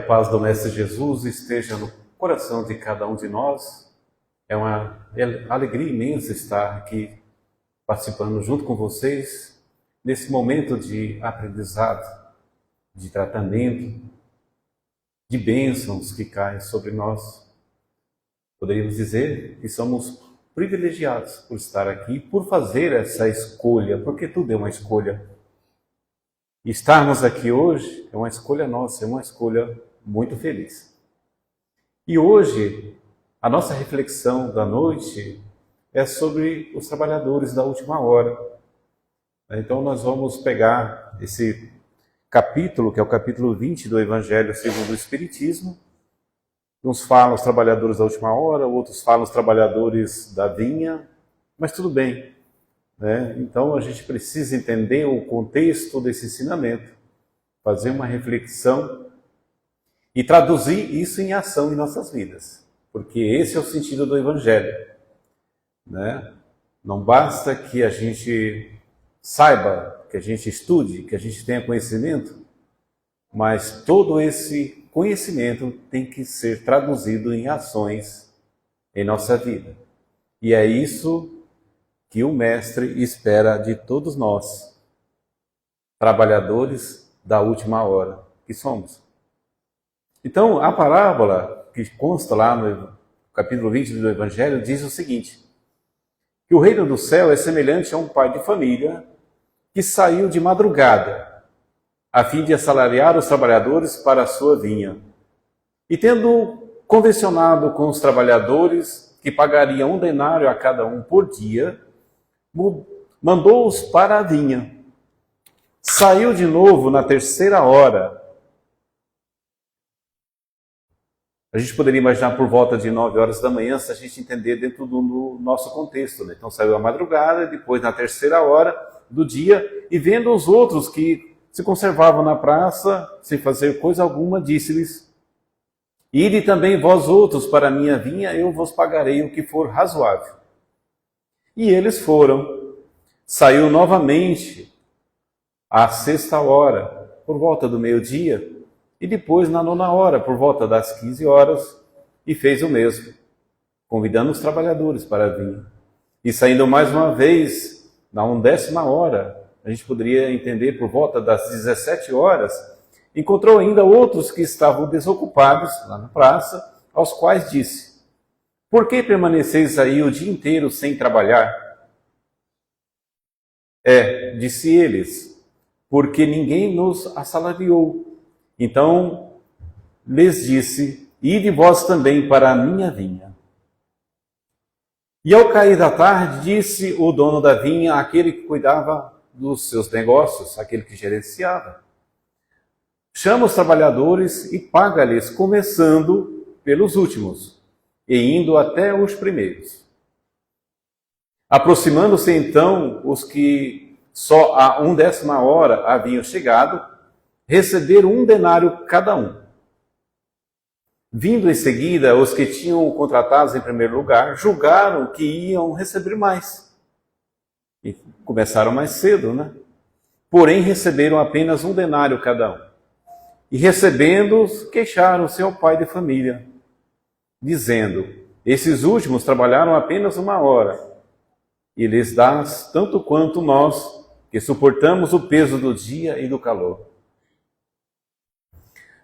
paz do Mestre Jesus esteja no coração de cada um de nós. É uma alegria imensa estar aqui participando junto com vocês nesse momento de aprendizado, de tratamento, de bênçãos que caem sobre nós. Poderíamos dizer que somos privilegiados por estar aqui, por fazer essa escolha, porque tudo é uma escolha. Estarmos aqui hoje é uma escolha nossa, é uma escolha muito feliz. E hoje, a nossa reflexão da noite é sobre os trabalhadores da última hora. Então nós vamos pegar esse capítulo, que é o capítulo 20 do Evangelho segundo o Espiritismo. Uns falam os trabalhadores da última hora, outros falam os trabalhadores da vinha, mas tudo bem. Então a gente precisa entender o contexto desse ensinamento, fazer uma reflexão e traduzir isso em ação em nossas vidas, porque esse é o sentido do Evangelho. Não basta que a gente saiba, que a gente estude, que a gente tenha conhecimento, mas todo esse conhecimento tem que ser traduzido em ações em nossa vida. E é isso que o Mestre espera de todos nós, trabalhadores da última hora que somos. Então, a parábola que consta lá no capítulo 20 do Evangelho diz o seguinte, que o reino do céu é semelhante a um pai de família que saiu de madrugada, a fim de assalariar os trabalhadores para a sua vinha. E tendo convencionado com os trabalhadores que pagariam 1 denário a cada um por dia, mandou-os para a vinha. Saiu de novo na 3ª hora. A gente poderia imaginar por volta de 9 horas da manhã, se a gente entender dentro do nosso contexto. Então saiu à madrugada, depois na 3ª hora do dia, e vendo os outros que se conservavam na praça, sem fazer coisa alguma, disse-lhes, ide também vós outros para a minha vinha, eu vos pagarei o que for razoável. E eles foram. Saiu novamente à 6ª hora, por volta do meio-dia, e depois na 9ª hora, por volta das 15 horas, e fez o mesmo, convidando os trabalhadores para vir. E saindo mais uma vez, na 10ª hora, a gente poderia entender por volta das 17 horas, encontrou ainda outros que estavam desocupados lá na praça, aos quais disse, por que permaneceis aí o dia inteiro sem trabalhar? Disse eles, porque ninguém nos assalariou. Então lhes disse, ide vós também para a minha vinha. E ao cair da tarde, disse o dono da vinha, aquele que cuidava dos seus negócios, aquele que gerenciava, chama os trabalhadores e paga-lhes, começando pelos últimos e indo até os primeiros. Aproximando-se então os que só a 1/10 hora haviam chegado, receberam 1 denário cada um. Vindo em seguida, os que tinham contratados em primeiro lugar, julgaram que iam receber mais. E começaram mais cedo, Porém, receberam apenas 1 denário cada um. E recebendo-os, queixaram-se ao pai de família, dizendo, esses últimos trabalharam apenas 1 hora, e lhes dás tanto quanto nós, que suportamos o peso do dia e do calor.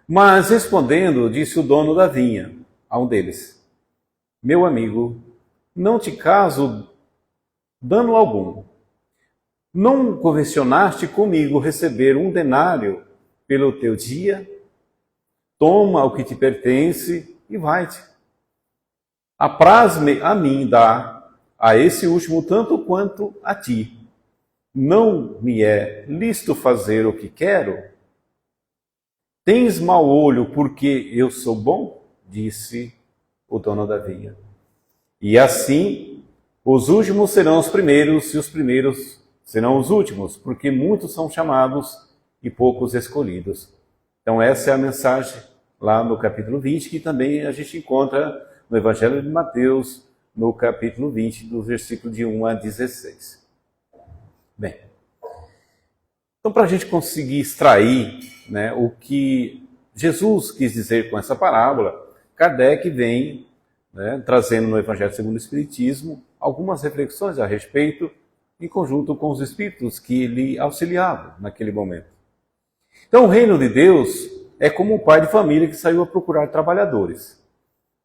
Mas respondendo, disse o dono da vinha a um deles, meu amigo, não te caso dano algum. Não convencionaste comigo receber 1 denário pelo teu dia? Toma o que te pertence e vai-te. Apraz-me a mim dar a esse último tanto quanto a ti. Não me é lícito fazer o que quero? Tens mau olho porque eu sou bom? Disse o dono da vinha. E assim, os últimos serão os primeiros e os primeiros serão os últimos, porque muitos são chamados e poucos escolhidos. Então essa é a mensagem lá no capítulo 20, que também a gente encontra no Evangelho de Mateus, no capítulo 20, do versículo de 1 a 16. Bem, então para a gente conseguir extrair o que Jesus quis dizer com essa parábola, Kardec vem, né, trazendo no Evangelho segundo o Espiritismo algumas reflexões a respeito, em conjunto com os espíritos que lhe auxiliavam naquele momento. Então, o reino de Deus é como um pai de família que saiu a procurar trabalhadores.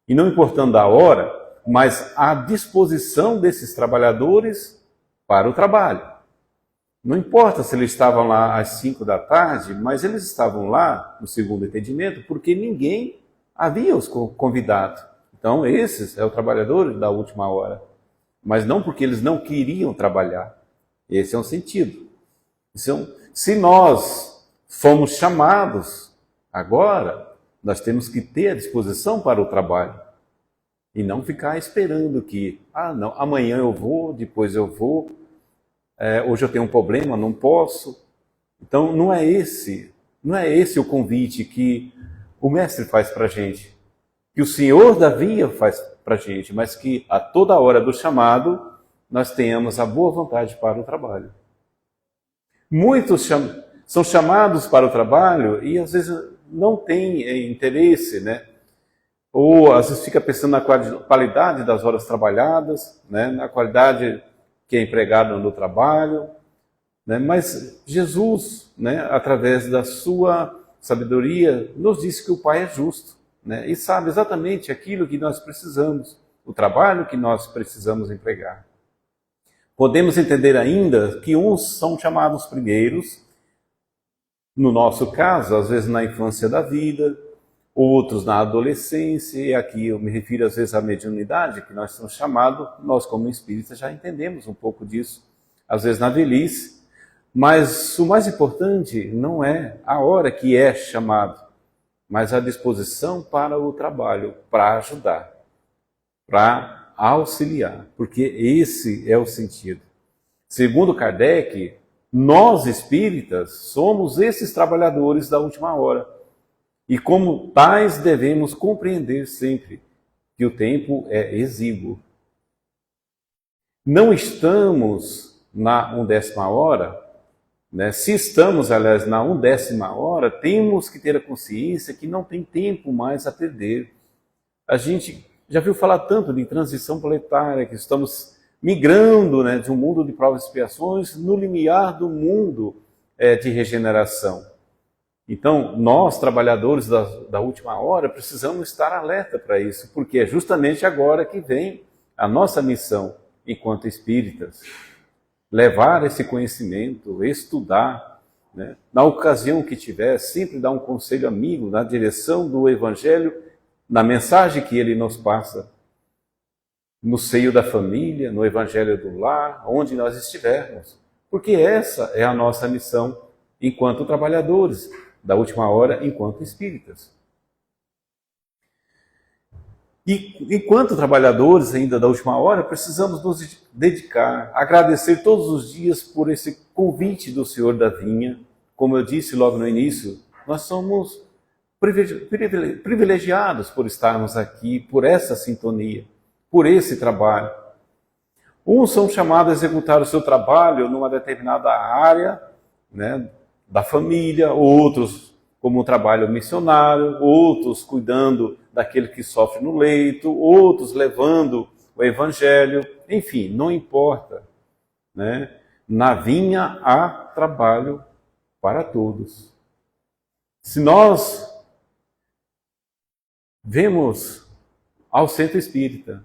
E não importando a hora, mas a disposição desses trabalhadores para o trabalho. Não importa se eles estavam lá às 5 da tarde, mas eles estavam lá, no segundo entendimento, porque ninguém havia os convidado. Então, esses é o trabalhador da última hora. Mas não porque eles não queriam trabalhar. Esse é um sentido. Então, se nós fomos chamados agora, nós temos que ter a disposição para o trabalho. E não ficar esperando que, não, amanhã eu vou, depois eu vou, hoje eu tenho um problema, não posso. Então, não é esse o convite que o Mestre faz para a gente, que o Senhor da Via faz para a gente, mas que a toda hora do chamado nós tenhamos a boa vontade para o trabalho. Muitos são chamados para o trabalho e às vezes não têm interesse, né? Ou às vezes fica pensando na qualidade das horas trabalhadas, né? Na qualidade que é empregado no trabalho, né? Mas Jesus, né, através da sua sabedoria, nos diz que o Pai é justo, né? E sabe exatamente aquilo que nós precisamos, o trabalho que nós precisamos empregar. Podemos entender ainda que uns são chamados primeiros, no nosso caso, às vezes na infância da vida, outros na adolescência, e aqui eu me refiro às vezes à mediunidade, que nós somos chamados, nós como espíritas já entendemos um pouco disso, às vezes na velhice, mas o mais importante não é a hora que é chamado, mas a disposição para o trabalho, para ajudar, para auxiliar, porque esse é o sentido. Segundo Kardec, nós espíritas somos esses trabalhadores da última hora. E como tais devemos compreender sempre que o tempo é exíguo. Não estamos na 1ª hora, né? Se estamos, aliás, na 1ª hora, temos que ter a consciência que não tem tempo mais a perder. A gente já viu falar tanto de transição planetária, que estamos migrando, né, de um mundo de provas e expiações no limiar do mundo de regeneração. Então, nós, trabalhadores da última hora, precisamos estar alerta para isso, porque é justamente agora que vem a nossa missão enquanto espíritas. Levar esse conhecimento, estudar, né? Na ocasião que tiver, sempre dar um conselho amigo na direção do Evangelho, na mensagem que ele nos passa, no seio da família, no Evangelho do lar, onde nós estivermos. Porque essa é a nossa missão enquanto trabalhadores da última hora, enquanto espíritas. E enquanto trabalhadores ainda da última hora, precisamos nos dedicar, agradecer todos os dias por esse convite do Senhor da Vinha. Como eu disse logo no início, nós somos privilegiados por estarmos aqui, por essa sintonia, por esse trabalho. Uns são chamados a executar o seu trabalho numa determinada área, né, da família, outros como um trabalho missionário, outros cuidando daquele que sofre no leito, outros levando o Evangelho, enfim, não importa, né? Na vinha há trabalho para todos. Se nós vemos ao centro espírita,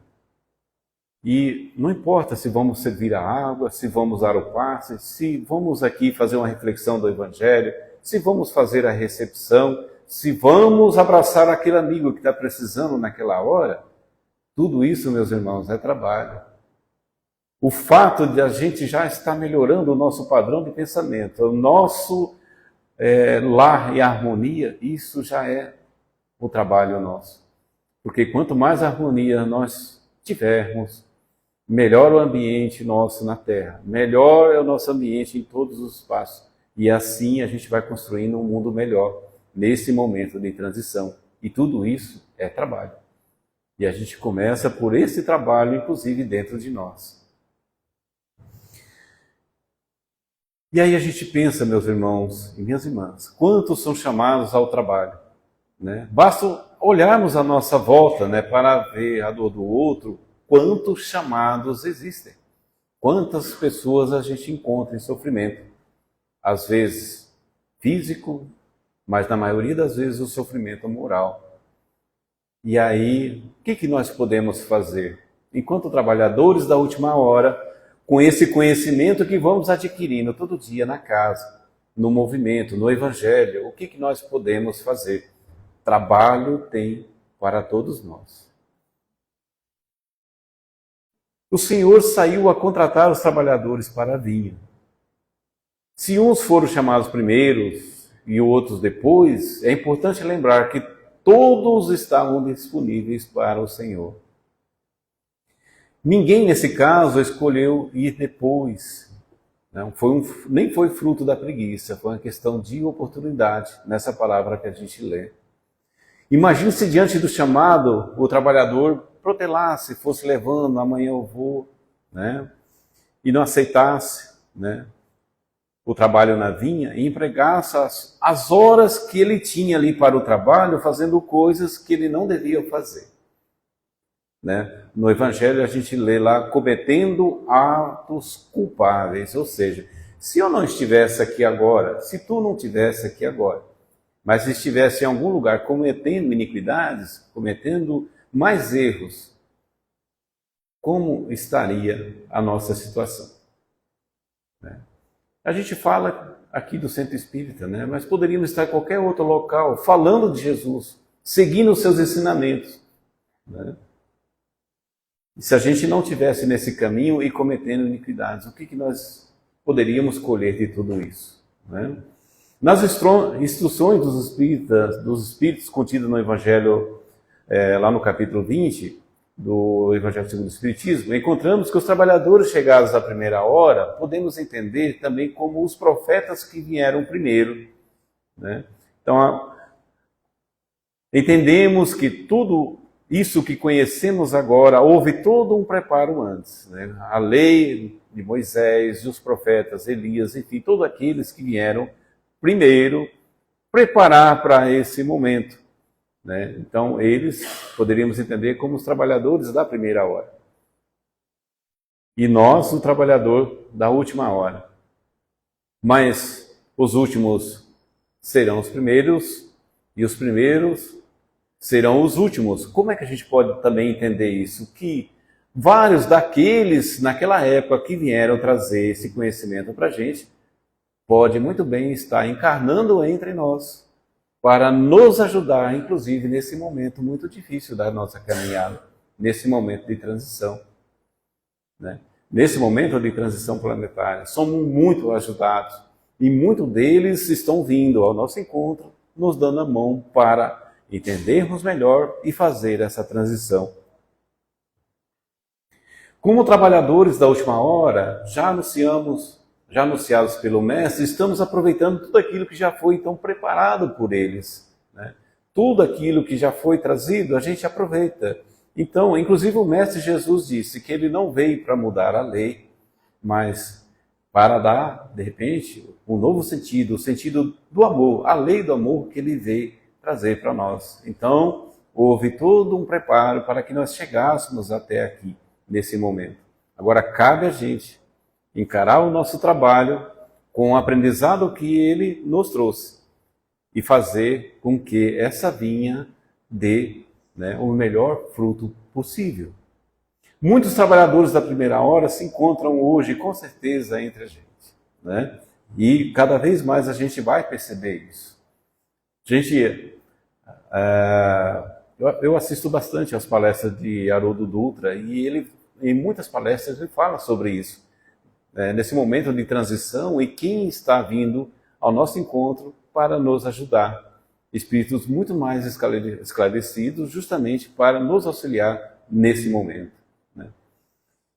e não importa se vamos servir a água, se vamos dar o passe, se vamos aqui fazer uma reflexão do Evangelho, se vamos fazer a recepção, se vamos abraçar aquele amigo que está precisando naquela hora, tudo isso, meus irmãos, é trabalho. O fato de a gente já estar melhorando o nosso padrão de pensamento, o nosso lar e harmonia, isso já é o trabalho nosso. Porque quanto mais harmonia nós tivermos, melhor o ambiente nosso na Terra, melhor é o nosso ambiente em todos os espaços. E assim a gente vai construindo um mundo melhor nesse momento de transição. E tudo isso é trabalho. E a gente começa por esse trabalho, inclusive dentro de nós. E aí a gente pensa, meus irmãos e minhas irmãs, quantos são chamados ao trabalho? né? Basta olharmos à nossa volta, né, para ver a dor do outro, quantos chamados existem. Quantas pessoas a gente encontra em sofrimento. Às vezes físico, mas na maioria das vezes o sofrimento moral. E aí, o que nós podemos fazer? Enquanto trabalhadores da última hora, com esse conhecimento que vamos adquirindo todo dia na casa, no movimento, no Evangelho, o que nós podemos fazer? Trabalho tem para todos nós. O Senhor saiu a contratar os trabalhadores para a vinha. Se uns foram chamados primeiros e outros depois, é importante lembrar que todos estavam disponíveis para o Senhor. Ninguém, nesse caso, escolheu ir depois. Não, nem foi fruto da preguiça, foi uma questão de oportunidade, nessa palavra que a gente lê. Imagine-se diante do chamado, o trabalhador protelasse, fosse levando, amanhã eu vou, né? E não aceitasse, né, o trabalho na vinha e empregasse as horas que ele tinha ali para o trabalho, fazendo coisas que ele não devia fazer. Né? No Evangelho a gente lê lá, cometendo atos culpáveis, ou seja, se eu não estivesse aqui agora, se tu não estivesse aqui agora, mas estivesse em algum lugar cometendo iniquidades, cometendo mais erros, como estaria a nossa situação? Né? A gente fala aqui do Centro Espírita, né? Mas poderíamos estar em qualquer outro local, falando de Jesus, seguindo os seus ensinamentos. Né? E se a gente não estivesse nesse caminho e cometendo iniquidades, o que nós poderíamos colher de tudo isso? Né? Nas instruções dos Espíritos contidas no Evangelho, lá no capítulo 20, do Evangelho segundo o Espiritismo, encontramos que os trabalhadores chegados à primeira hora, podemos entender também como os profetas que vieram primeiro. Né? Então, entendemos que tudo isso que conhecemos agora, houve todo um preparo antes. Né? A lei de Moisés, os profetas, Elias, enfim, todos aqueles que vieram primeiro preparar para esse momento. Né? Então, eles poderíamos entender como os trabalhadores da primeira hora. E nós, o trabalhador da última hora. Mas os últimos serão os primeiros e os primeiros serão os últimos. Como é que a gente pode também entender isso? Que vários daqueles, naquela época, que vieram trazer esse conhecimento para a gente, pode muito bem estar encarnando entre nós, para nos ajudar, inclusive, nesse momento muito difícil da nossa caminhada, nesse momento de transição. Né? Nesse momento de transição planetária, somos muito ajudados, e muitos deles estão vindo ao nosso encontro, nos dando a mão para entendermos melhor e fazer essa transição. Como trabalhadores da última hora, já anunciados pelo Mestre, estamos aproveitando tudo aquilo que já foi então preparado por eles. Né? Tudo aquilo que já foi trazido, a gente aproveita. Então, inclusive o Mestre Jesus disse que ele não veio para mudar a lei, mas para dar, de repente, um novo sentido, o sentido do amor, a lei do amor que ele veio trazer para nós. Então, houve todo um preparo para que nós chegássemos até aqui, nesse momento. Agora, cabe a gente encarar o nosso trabalho com o aprendizado que ele nos trouxe e fazer com que essa vinha dê, né, o melhor fruto possível. Muitos trabalhadores da primeira hora se encontram hoje, com certeza, entre a gente. Né? E cada vez mais a gente vai perceber isso. Gente, eu assisto bastante às palestras de Haroldo Dutra e ele, em muitas palestras, ele fala sobre isso. Nesse momento de transição e quem está vindo ao nosso encontro para nos ajudar. Espíritos muito mais esclarecidos justamente para nos auxiliar nesse momento. Né?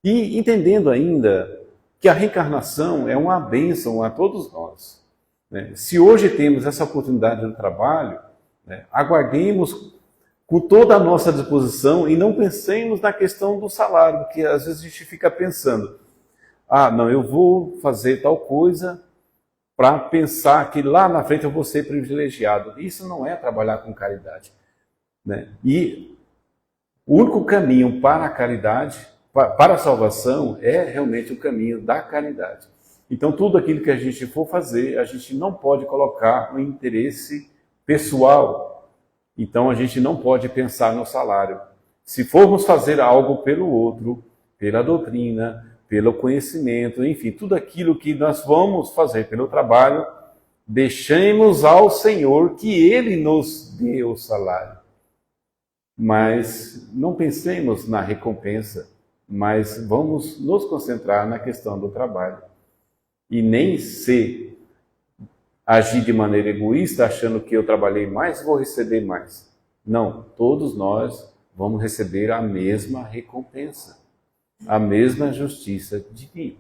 E entendendo ainda que a reencarnação é uma bênção a todos nós. Né? Se hoje temos essa oportunidade no trabalho, né, aguardemos com toda a nossa disposição e não pensemos na questão do salário, porque às vezes a gente fica pensando, não, eu vou fazer tal coisa para pensar que lá na frente eu vou ser privilegiado. Isso não é trabalhar com caridade, né? E o único caminho para a caridade, para a salvação, é realmente o caminho da caridade. Então, tudo aquilo que a gente for fazer, a gente não pode colocar um interesse pessoal. Então, a gente não pode pensar no salário. Se formos fazer algo pelo outro, pela doutrina, pelo conhecimento, enfim, tudo aquilo que nós vamos fazer pelo trabalho, deixemos ao Senhor que Ele nos dê o salário. Mas não pensemos na recompensa, mas vamos nos concentrar na questão do trabalho. E nem se agir de maneira egoísta, achando que eu trabalhei mais, vou receber mais. Não, todos nós vamos receber a mesma recompensa, a mesma justiça divina.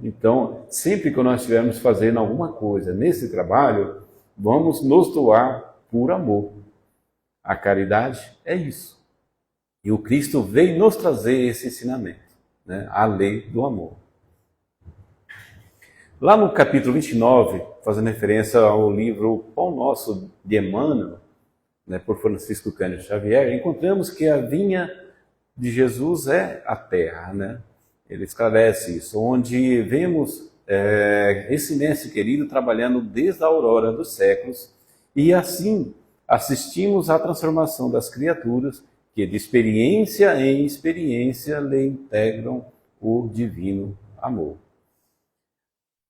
Então, sempre que nós estivermos fazendo alguma coisa nesse trabalho, vamos nos doar por amor. A caridade é isso. E o Cristo veio nos trazer esse ensinamento, né? A lei do amor. Lá no capítulo 29, fazendo referência ao livro Pão Nosso de Emmanuel, né, por Francisco Cândido Xavier, encontramos que a vinha de Jesus é a terra, né? Ele esclarece isso, onde vemos esse mestre querido trabalhando desde a aurora dos séculos, e assim assistimos à transformação das criaturas que de experiência em experiência lhe integram o divino amor.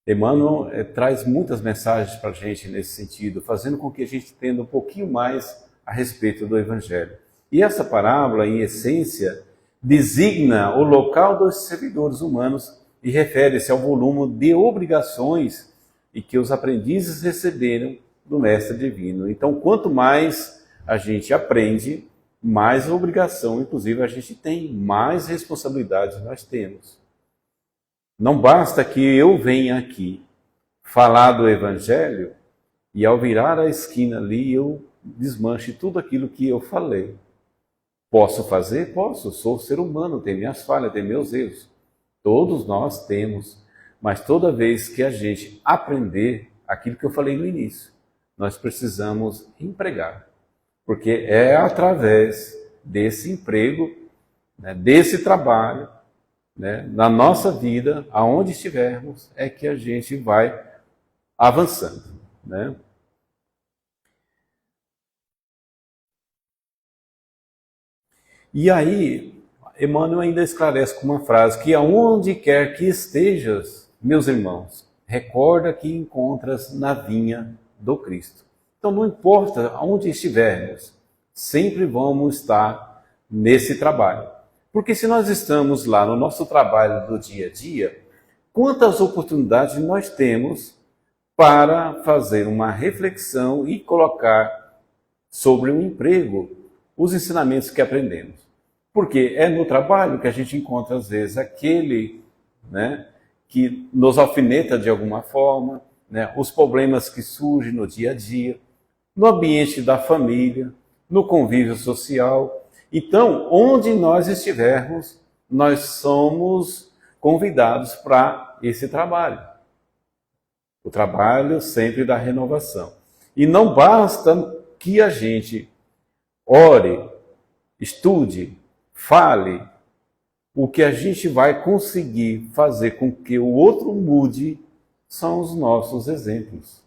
Emmanuel traz muitas mensagens para a gente nesse sentido, fazendo com que a gente entenda um pouquinho mais a respeito do Evangelho. E essa parábola, em essência, designa o local dos servidores humanos e refere-se ao volume de obrigações e que os aprendizes receberam do Mestre Divino. Então, quanto mais a gente aprende, mais obrigação, inclusive, a gente tem, mais responsabilidades nós temos. Não basta que eu venha aqui falar do Evangelho e ao virar a esquina ali eu desmanche tudo aquilo que eu falei. Posso fazer? Posso. Sou ser humano, tenho minhas falhas, tenho meus erros. Todos nós temos. Mas toda vez que a gente aprender aquilo que eu falei no início, nós precisamos empregar. Porque é através desse emprego, né, desse trabalho, né, na nossa vida, aonde estivermos, é que a gente vai avançando, né? E aí, Emmanuel ainda esclarece com uma frase que aonde quer que estejas, meus irmãos, recorda que encontras na vinha do Cristo. Então não importa aonde estivermos, sempre vamos estar nesse trabalho. Porque se nós estamos lá no nosso trabalho do dia a dia, quantas oportunidades nós temos para fazer uma reflexão e colocar sobre o emprego os ensinamentos que aprendemos. Porque é no trabalho que a gente encontra, às vezes, aquele, né, que nos alfineta de alguma forma, né, os problemas que surgem no dia a dia, no ambiente da família, no convívio social. Então, onde nós estivermos, nós somos convidados para esse trabalho. O trabalho sempre da renovação. E não basta que a gente ore, estude, fale, o que a gente vai conseguir fazer com que o outro mude são os nossos exemplos.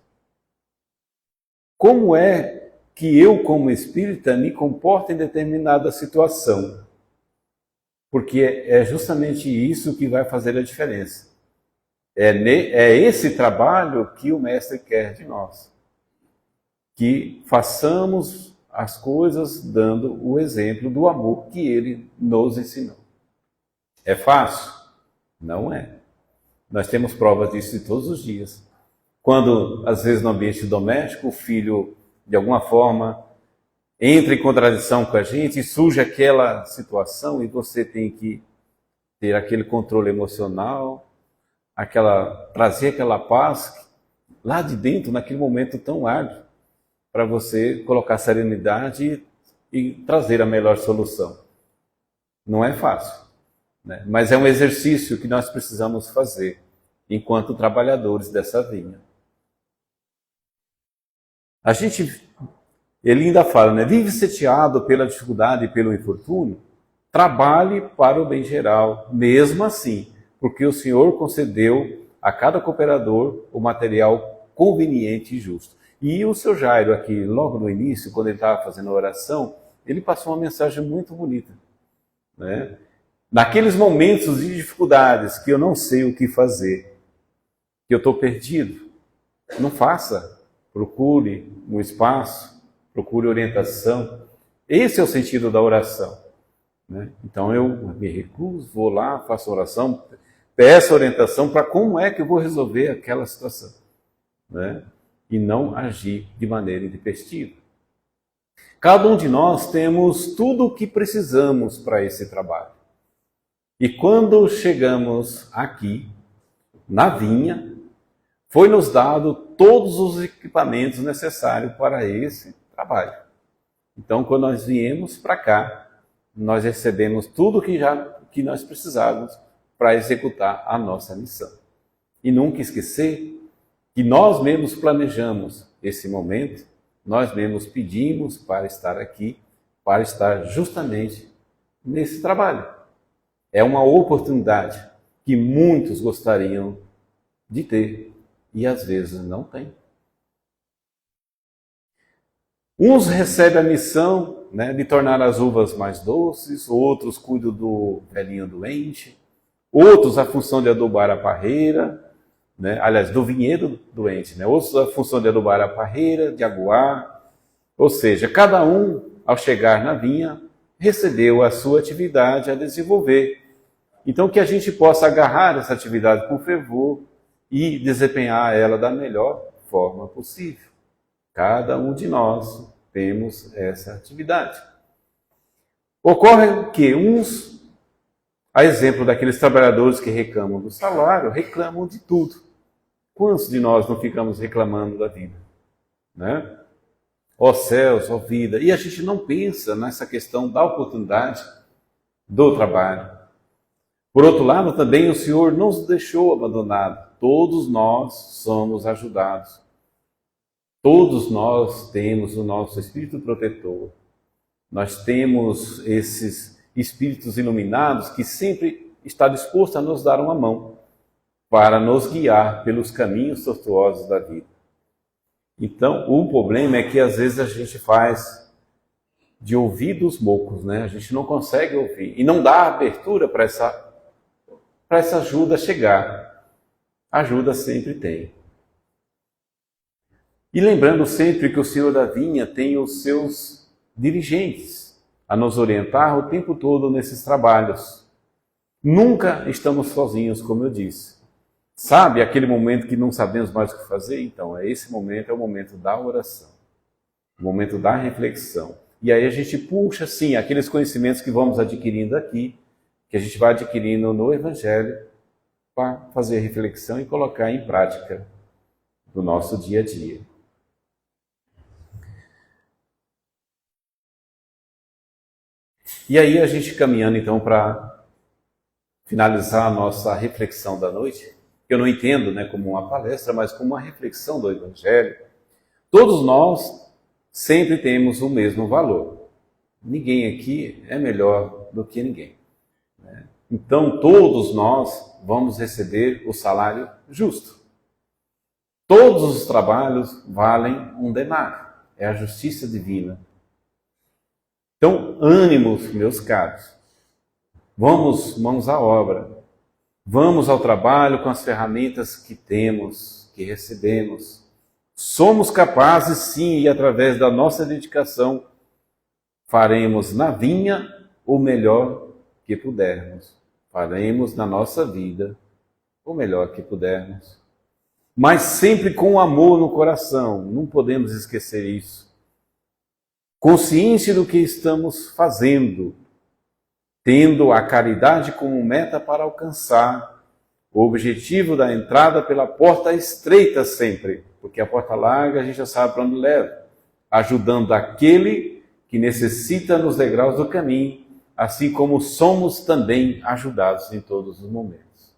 Como é que eu, como espírita, me comporto em determinada situação? Porque é justamente isso que vai fazer a diferença. É esse trabalho que o Mestre quer de nós. Que façamos as coisas dando o exemplo do amor que Ele nos ensinou. É fácil? Não é. Nós temos provas disso todos os dias. Quando, às vezes, no ambiente doméstico, o filho, de alguma forma, entra em contradição com a gente e surge aquela situação e você tem que ter aquele controle emocional, trazer aquela paz lá de dentro, naquele momento tão árduo, para você colocar serenidade e trazer a melhor solução. Não é fácil, né? Mas é um exercício que nós precisamos fazer. enquanto trabalhadores dessa vinha. Ele ainda fala, né? Vive sitiado pela dificuldade e pelo infortúnio, trabalhe para o bem geral, mesmo assim, porque o Senhor concedeu a cada cooperador o material conveniente e justo. E o seu Jairo aqui, logo no início, quando ele estava fazendo a oração, ele passou uma mensagem muito bonita, né? Naqueles momentos de dificuldades que eu não sei o que fazer, que eu estou perdido, não faça, procure um espaço, procure orientação. Esse é o sentido da oração, né? Então eu me recuso, vou lá, faço oração, peço orientação para como é que eu vou resolver aquela situação, né? E não agir de maneira intempestiva. Cada um de nós temos tudo o que precisamos para esse trabalho. E quando chegamos aqui, na vinha, foi-nos dado todos os equipamentos necessários para esse trabalho. Então, quando nós viemos para cá, nós recebemos tudo que nós precisávamos para executar a nossa missão. E nunca esquecer que nós mesmos planejamos esse momento, nós mesmos pedimos para estar aqui, para estar justamente nesse trabalho. É uma oportunidade que muitos gostariam de ter e às vezes não tem. Uns recebem a missão, né, de tornar as uvas mais doces, outros cuidam do velhinho doente, outros a função de adubar a parreira, né, aliás, do vinhedo doente, né, outros a função de adubar a parreira, de aguar. Ou seja, cada um, ao chegar na vinha, recebeu a sua atividade a desenvolver. Então, que a gente possa agarrar essa atividade com fervor e desempenhar ela da melhor forma possível. Cada um de nós temos essa atividade. Ocorre que uns, a exemplo daqueles trabalhadores que reclamam do salário, reclamam de tudo. Quantos de nós não ficamos reclamando da vida, né? Ó céus, ó vida. E a gente não pensa nessa questão da oportunidade do trabalho. Por outro lado, também o Senhor não nos deixou abandonados. Todos nós somos ajudados. Todos nós temos o nosso Espírito protetor. Nós temos esses Espíritos iluminados que sempre está disposto a nos dar uma mão para nos guiar pelos caminhos tortuosos da vida. Então, o problema é que às vezes a gente faz de ouvidos moucos, né? A gente não consegue ouvir e não dá abertura para essa ajuda chegar. Ajuda sempre tem. E lembrando sempre que o Senhor da Vinha tem os seus dirigentes a nos orientar o tempo todo nesses trabalhos. Nunca estamos sozinhos, como eu disse. Sabe aquele momento que não sabemos mais o que fazer? Então, esse momento é o momento da oração, o momento da reflexão. E aí a gente puxa, sim, aqueles conhecimentos que vamos adquirindo aqui, que a gente vai adquirindo no Evangelho, para fazer reflexão e colocar em prática no nosso dia a dia. E aí a gente caminhando então para finalizar a nossa reflexão da noite, eu não entendo, né, como uma palestra, mas como uma reflexão do Evangelho. Todos nós sempre temos o mesmo valor. Ninguém aqui é melhor do que ninguém, né? Então todos nós vamos receber o salário justo. Todos os trabalhos valem um denário. É a justiça divina. Então, ânimos, meus caros. Vamos mãos à obra. Vamos ao trabalho com as ferramentas que temos, que recebemos. Somos capazes, sim, e através da nossa dedicação, faremos na vinha o melhor que pudermos. Faremos na nossa vida o melhor que pudermos. Mas sempre com amor no coração, não podemos esquecer isso. Consciência do que estamos fazendo, tendo a caridade como meta para alcançar o objetivo da entrada pela porta estreita sempre, porque a porta larga a gente já sabe para onde leva, ajudando aquele que necessita nos degraus do caminho, assim como somos também ajudados em todos os momentos.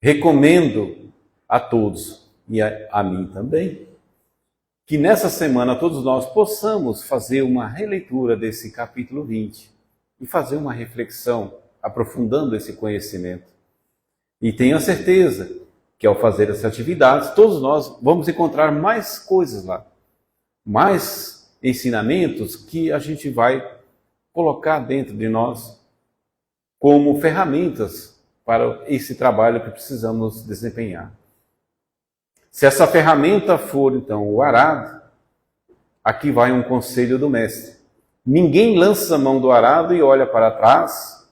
Recomendo a todos, e a mim também, que nessa semana todos nós possamos fazer uma releitura desse capítulo 20 e fazer uma reflexão, aprofundando esse conhecimento. E tenha certeza que ao fazer essas atividades, todos nós vamos encontrar mais coisas lá, mais ensinamentos que a gente vai colocar dentro de nós como ferramentas para esse trabalho que precisamos desempenhar. Se essa ferramenta for, então, o arado, aqui vai um conselho do mestre. Ninguém lança a mão do arado e olha para trás,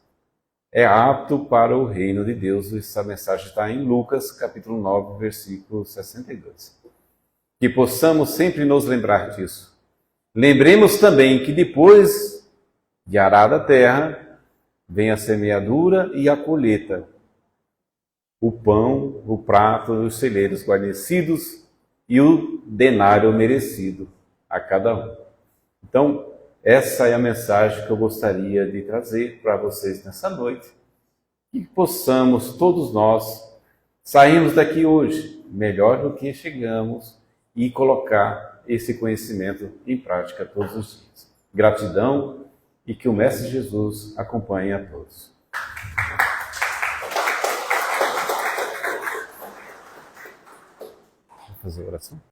é apto para o reino de Deus. Essa mensagem está em Lucas, capítulo 9, versículo 62. Que possamos sempre nos lembrar disso. Lembremos também que depois de arada a terra, vem a semeadura e a colheita. O pão, o prato, os celeiros guarnecidos e o denário merecido a cada um. Então, essa é a mensagem que eu gostaria de trazer para vocês nessa noite. Que possamos, todos nós, sairmos daqui hoje melhor do que chegamos e colocar esse conhecimento em prática todos os dias. Gratidão e que o Mestre Jesus acompanhe a todos. Vou fazer a oração.